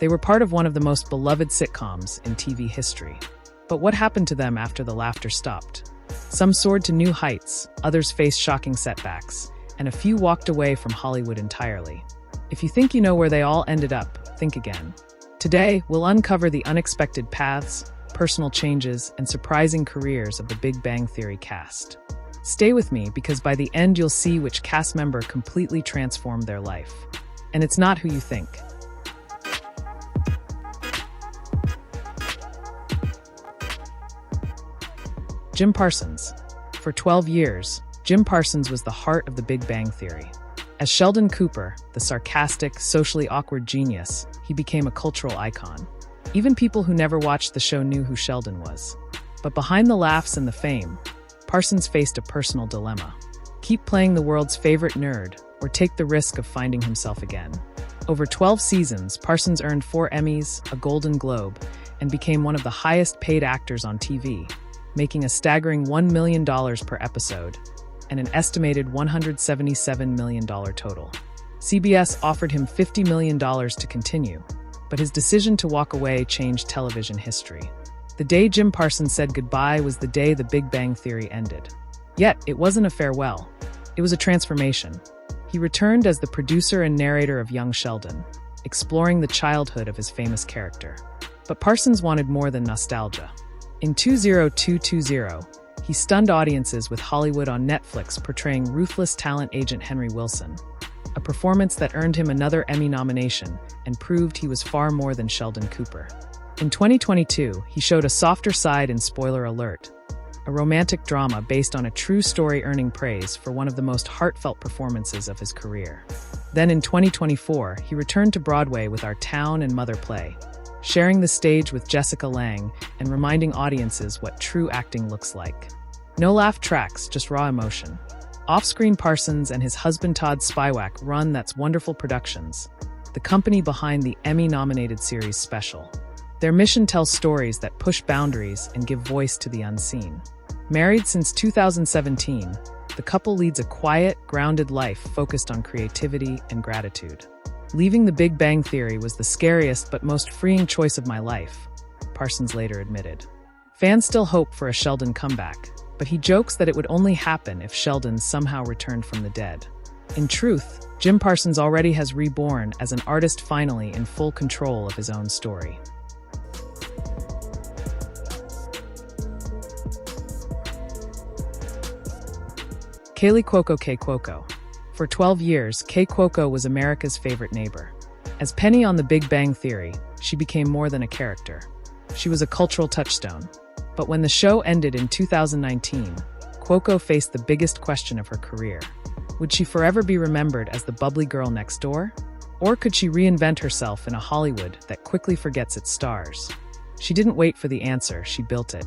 They were part of one of the most beloved sitcoms in TV history. But what happened to them after the laughter stopped? Some soared to new heights, others faced shocking setbacks, and a few walked away from Hollywood entirely. If you think you know where they all ended up, think again. Today, we'll uncover the unexpected paths, personal changes, and surprising careers of the Big Bang Theory cast. Stay with me because by the end you'll see which cast member completely transformed their life. And it's not who you think. Jim Parsons. For 12 years, Jim Parsons was the heart of the Big Bang Theory. As Sheldon Cooper, the sarcastic, socially awkward genius, he became a cultural icon. Even people who never watched the show knew who Sheldon was. But behind the laughs and the fame, Parsons faced a personal dilemma. Keep playing the world's favorite nerd, or take the risk of finding himself again. Over 12 seasons, Parsons earned 4 Emmys, a Golden Globe, and became one of the highest-paid actors on TV, making a staggering $1 million per episode, and an estimated $177 million total. CBS offered him $50 million to continue, but his decision to walk away changed television history. The day Jim Parsons said goodbye was the day the Big Bang Theory ended. Yet, it wasn't a farewell. It was a transformation. He returned as the producer and narrator of Young Sheldon, exploring the childhood of his famous character. But Parsons wanted more than nostalgia. In 20220, he stunned audiences with Hollywood on Netflix portraying ruthless talent agent Henry Wilson, a performance that earned him another Emmy nomination and proved he was far more than Sheldon Cooper. In 2022, he showed a softer side in Spoiler Alert, a romantic drama based on a true story earning praise for one of the most heartfelt performances of his career. Then in 2024, he returned to Broadway with Our Town and Mother play, sharing the stage with Jessica Lange and reminding audiences what true acting looks like. No laugh tracks, just raw emotion. Off-screen, Parsons and his husband Todd Spywak run That's Wonderful Productions, the company behind the Emmy-nominated series Special. Their mission tells stories that push boundaries and give voice to the unseen. Married since 2017, the couple leads a quiet, grounded life focused on creativity and gratitude. Leaving the Big Bang Theory was the scariest but most freeing choice of my life, Parsons later admitted. Fans still hope for a Sheldon comeback, but he jokes that it would only happen if Sheldon somehow returned from the dead. In truth, Jim Parsons already has reborn as an artist, finally in full control of his own story. Kaley Cuoco. Kaley Cuoco. For 12 years, Kaley Cuoco was America's favorite neighbor. As Penny on The Big Bang Theory, she became more than a character. She was a cultural touchstone. But when the show ended in 2019, Cuoco faced the biggest question of her career. Would she forever be remembered as the bubbly girl next door? Or could she reinvent herself in a Hollywood that quickly forgets its stars? She didn't wait for the answer, she built it.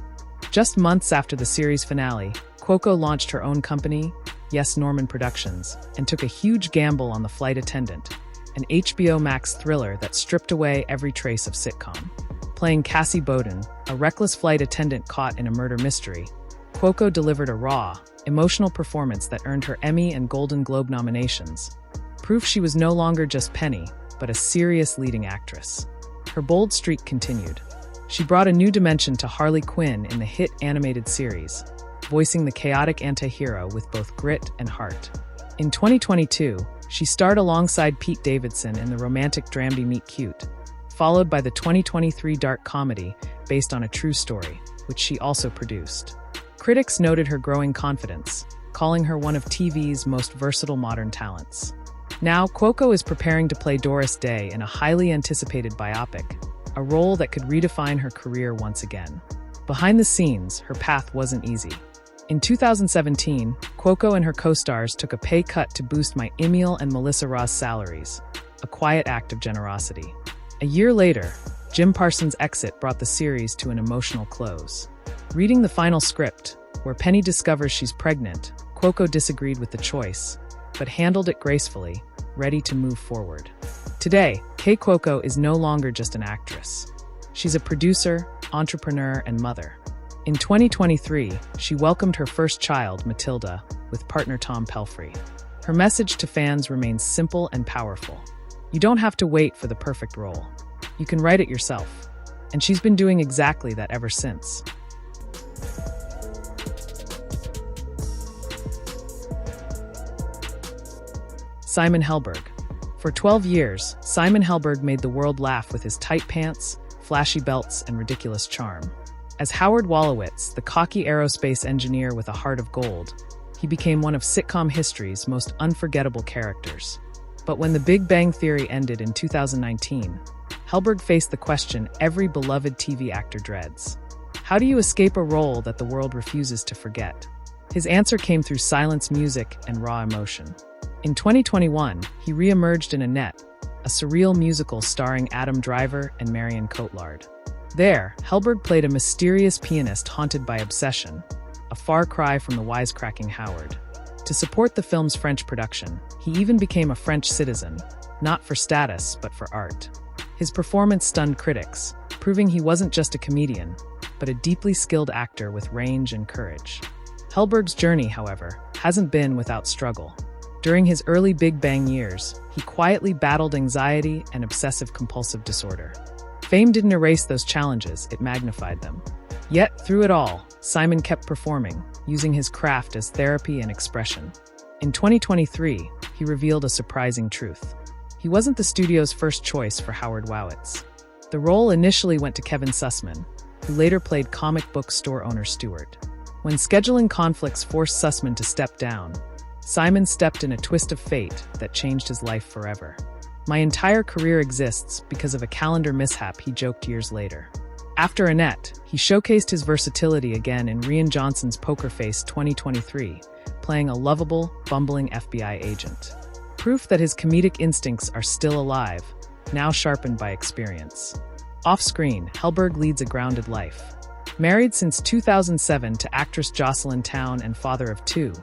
Just months after the series finale, Cuoco launched her own company, Yes Norman Productions, and took a huge gamble on The Flight Attendant, an HBO Max thriller that stripped away every trace of sitcom. Playing Cassie Bowden, a reckless flight attendant caught in a murder mystery, Cuoco delivered a raw, emotional performance that earned her Emmy and Golden Globe nominations. Proof she was no longer just Penny, but a serious leading actress. Her bold streak continued. She brought a new dimension to Harley Quinn in the hit animated series, voicing the chaotic anti-hero with both grit and heart. In 2022, she starred alongside Pete Davidson in the romantic dramedy Meet Cute, followed by the 2023 dark comedy based on a true story, which she also produced. Critics noted her growing confidence, calling her one of TV's most versatile modern talents. Now, Cuoco is preparing to play Doris Day in a highly anticipated biopic, a role that could redefine her career once again. Behind the scenes, her path wasn't easy. In 2017, Cuoco and her co-stars took a pay cut to boost Mayim and Melissa Ra's salaries, a quiet act of generosity. A year later, Jim Parsons' exit brought the series to an emotional close. Reading the final script, where Penny discovers she's pregnant, Cuoco disagreed with the choice, but handled it gracefully, ready to move forward. Today, Kaley Cuoco is no longer just an actress. She's a producer, entrepreneur, and mother. In 2023, she welcomed her first child, Matilda, with partner Tom Pelphrey. Her message to fans remains simple and powerful. You don't have to wait for the perfect role. You can write it yourself. And she's been doing exactly that ever since. Simon Helberg. For 12 years, Simon Helberg made the world laugh with his tight pants, flashy belts, and ridiculous charm. As Howard Wolowitz, the cocky aerospace engineer with a heart of gold, he became one of sitcom history's most unforgettable characters. But when The Big Bang Theory ended in 2019, Helberg faced the question every beloved TV actor dreads. How do you escape a role that the world refuses to forget? His answer came through silence, music, and raw emotion. In 2021, he re-emerged in Annette, a surreal musical starring Adam Driver and Marion Cotillard. There, Helberg played a mysterious pianist haunted by obsession, a far cry from the wisecracking Howard. To support the film's French production, he even became a French citizen, not for status, but for art. His performance stunned critics, proving he wasn't just a comedian, but a deeply skilled actor with range and courage. Helberg's journey, however, hasn't been without struggle. During his early Big Bang years, he quietly battled anxiety and obsessive-compulsive disorder. Fame didn't erase those challenges, it magnified them. Yet, through it all, Simon kept performing, using his craft as therapy and expression. In 2023, he revealed a surprising truth. He wasn't the studio's first choice for Howard Wolowitz. The role initially went to Kevin Sussman, who later played comic book store owner Stuart. When scheduling conflicts forced Sussman to step down, Simon stepped in a twist of fate that changed his life forever. "My entire career exists because of a calendar mishap," he joked years later. After Annette, he showcased his versatility again in Rian Johnson's Poker Face 2023, playing a lovable, bumbling FBI agent. Proof that his comedic instincts are still alive, now sharpened by experience. Off-screen, Helberg leads a grounded life. Married since 2007 to actress Jocelyn Town and father of two,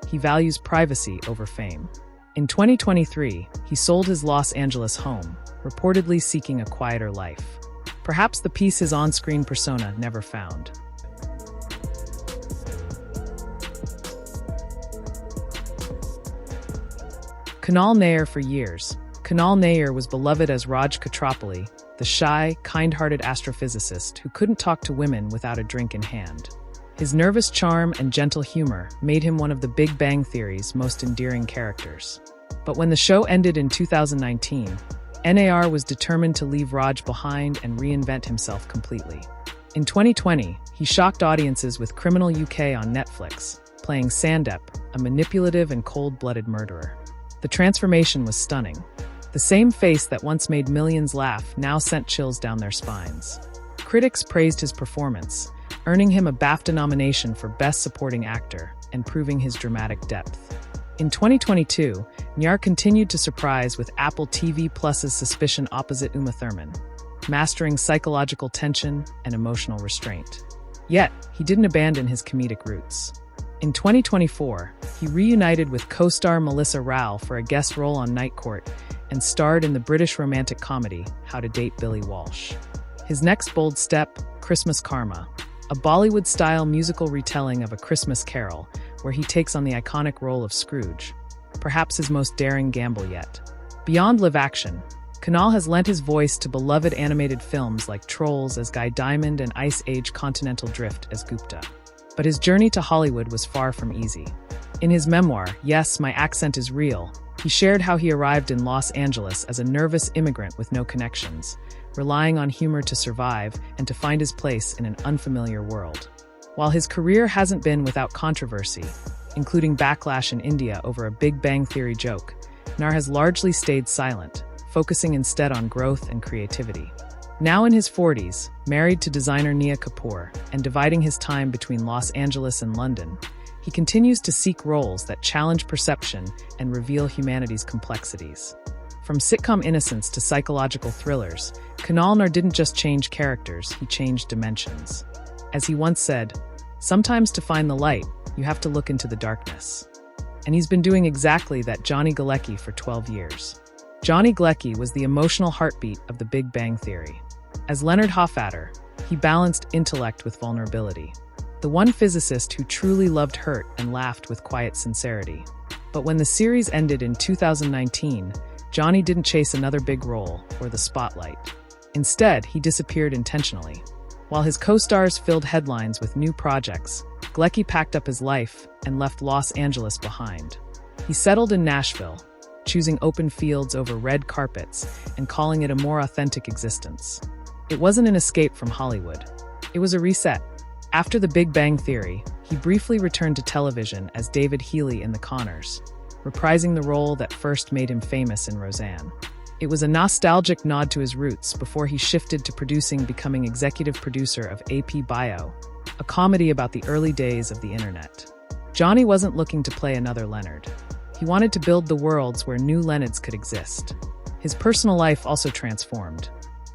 he values privacy over fame. In 2023, he sold his Los Angeles home, reportedly seeking a quieter life. Perhaps the peace his on-screen persona never found. Kunal Nayyar. For years, Kunal Nayyar was beloved as Raj Khatropali, the shy, kind-hearted astrophysicist who couldn't talk to women without a drink in hand. His nervous charm and gentle humor made him one of the Big Bang Theory's most endearing characters. But when the show ended in 2019, Nayyar was determined to leave Raj behind and reinvent himself completely. In 2020, he shocked audiences with Criminal UK on Netflix, playing Sandeep, a manipulative and cold-blooded murderer. The transformation was stunning. The same face that once made millions laugh now sent chills down their spines. Critics praised his performance, earning him a BAFTA nomination for Best Supporting Actor and proving his dramatic depth. In 2022, Nayyar continued to surprise with Apple TV Plus's Suspicion opposite Uma Thurman, mastering psychological tension and emotional restraint. Yet, he didn't abandon his comedic roots. In 2024, he reunited with co-star Melissa Rowell for a guest role on Night Court and starred in the British romantic comedy How to Date Billy Walsh. His next bold step, Christmas Karma, a Bollywood-style musical retelling of A Christmas Carol, where he takes on the iconic role of Scrooge, perhaps his most daring gamble yet. Beyond live action, Kunal has lent his voice to beloved animated films like Trolls as Guy Diamond and Ice Age Continental Drift as Gupta. But his journey to Hollywood was far from easy. In his memoir, Yes, My Accent is Real, he shared how he arrived in Los Angeles as a nervous immigrant with no connections, relying on humor to survive and to find his place in an unfamiliar world. While his career hasn't been without controversy, including backlash in India over a Big Bang Theory joke, Nayyar has largely stayed silent, focusing instead on growth and creativity. Now in his 40s, married to designer Nia Kapoor, and dividing his time between Los Angeles and London, he continues to seek roles that challenge perception and reveal humanity's complexities. From sitcom innocence to psychological thrillers, Kunal Nayyar didn't just change characters, he changed dimensions. As he once said, "Sometimes to find the light, you have to look into the darkness." And he's been doing exactly that. Johnny Galecki for 12 years. Johnny Galecki was the emotional heartbeat of the Big Bang Theory. As Leonard Hoffader, he balanced intellect with vulnerability. The one physicist who truly loved hurt and laughed with quiet sincerity. But when the series ended in 2019, Johnny didn't chase another big role or the spotlight. Instead, he disappeared intentionally. While his co-stars filled headlines with new projects, Galecki packed up his life and left Los Angeles behind. He settled in Nashville, choosing open fields over red carpets and calling it a more authentic existence. It wasn't an escape from Hollywood. It was a reset. After The Big Bang Theory, he briefly returned to television as David Healy in The Conners, reprising the role that first made him famous in Roseanne. It was a nostalgic nod to his roots before he shifted to becoming executive producer of AP Bio, a comedy about the early days of the internet. Johnny wasn't looking to play another Leonard. He wanted to build the worlds where new Leonards could exist. His personal life also transformed.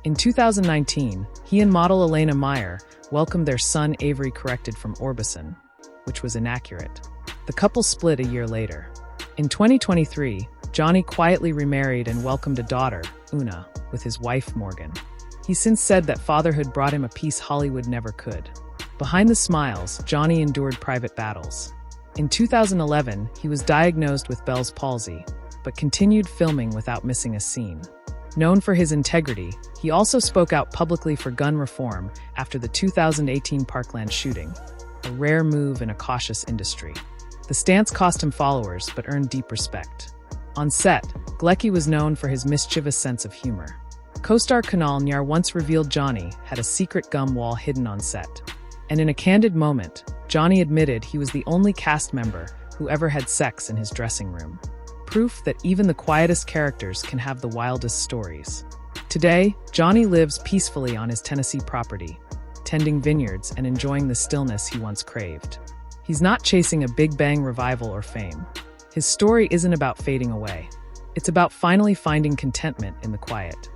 In 2019, he and model Elena Meyer welcomed their son Avery, corrected from Orbison, which was inaccurate. The couple split a year later. In 2023, Johnny quietly remarried and welcomed a daughter, Una, with his wife Morgan. He's since said that fatherhood brought him a peace Hollywood never could. Behind the smiles, Johnny endured private battles. In 2011, he was diagnosed with Bell's palsy, but continued filming without missing a scene. Known for his integrity, he also spoke out publicly for gun reform after the 2018 Parkland shooting, a rare move in a cautious industry. The stance cost him followers but earned deep respect. On set, Galecki was known for his mischievous sense of humor. Co-star Kunal Nayyar once revealed Johnny had a secret gum wall hidden on set. And in a candid moment, Johnny admitted he was the only cast member who ever had sex in his dressing room. Proof that even the quietest characters can have the wildest stories. Today, Johnny lives peacefully on his Tennessee property, tending vineyards and enjoying the stillness he once craved. He's not chasing a Big Bang revival or fame. His story isn't about fading away. It's about finally finding contentment in the quiet.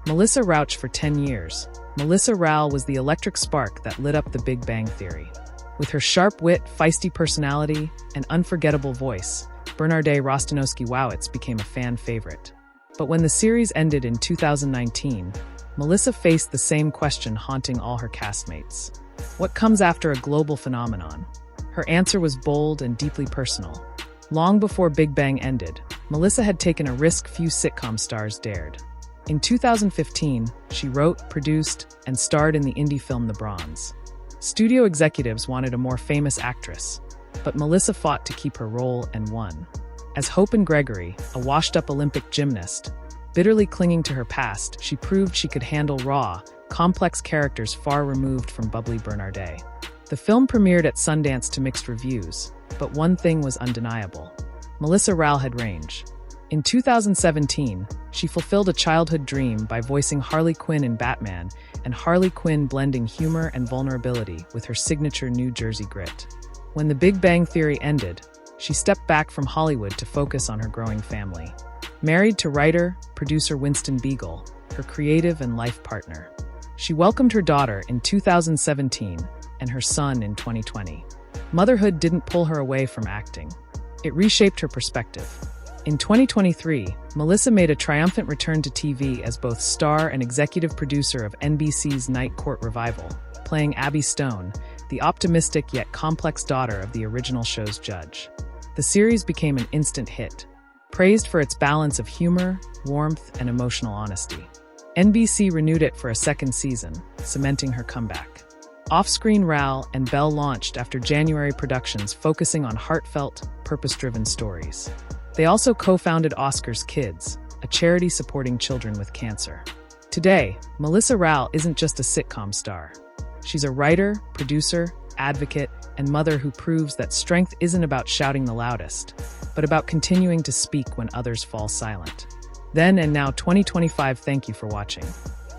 Melissa Rauch for 10 years. Melissa Rauch was the electric spark that lit up The Big Bang Theory. With her sharp wit, feisty personality, and unforgettable voice, Bernadette Rostanowski-Wowitz became a fan favorite. But when the series ended in 2019, Melissa faced the same question haunting all her castmates. What comes after a global phenomenon? Her answer was bold and deeply personal. Long before Big Bang ended, Melissa had taken a risk few sitcom stars dared. In 2015, she wrote, produced, and starred in the indie film The Bronze. Studio executives wanted a more famous actress, but Melissa fought to keep her role and won. As Hope and Gregory, a washed-up Olympic gymnast, bitterly clinging to her past, she proved she could handle raw, complex characters far removed from bubbly Bernadette. The film premiered at Sundance to mixed reviews, but one thing was undeniable. Melissa Rauch had range. In 2017, she fulfilled a childhood dream by voicing Harley Quinn in Batman, and Harley Quinn blending humor and vulnerability with her signature New Jersey grit. When The Big Bang Theory ended, she stepped back from Hollywood to focus on her growing family. Married to writer, producer Winston Beagle, her creative and life partner. She welcomed her daughter in 2017 and her son in 2020. Motherhood didn't pull her away from acting. It reshaped her perspective. In 2023, Melissa made a triumphant return to TV as both star and executive producer of NBC's Night Court revival, playing Abby Stone, the optimistic yet complex daughter of the original show's judge. The series became an instant hit, praised for its balance of humor, warmth, and emotional honesty. NBC renewed it for a second season, cementing her comeback. Off-Screen Rauch and Bell launched after January productions focusing on heartfelt, purpose-driven stories. They also co-founded Oscar's Kids, a charity supporting children with cancer. Today, Melissa Rauch isn't just a sitcom star. She's a writer, producer, advocate, and mother who proves that strength isn't about shouting the loudest, but about continuing to speak when others fall silent. Then and now 2025, thank you for watching.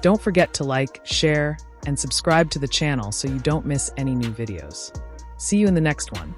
Don't forget to like, share, and subscribe to the channel so you don't miss any new videos. See you in the next one.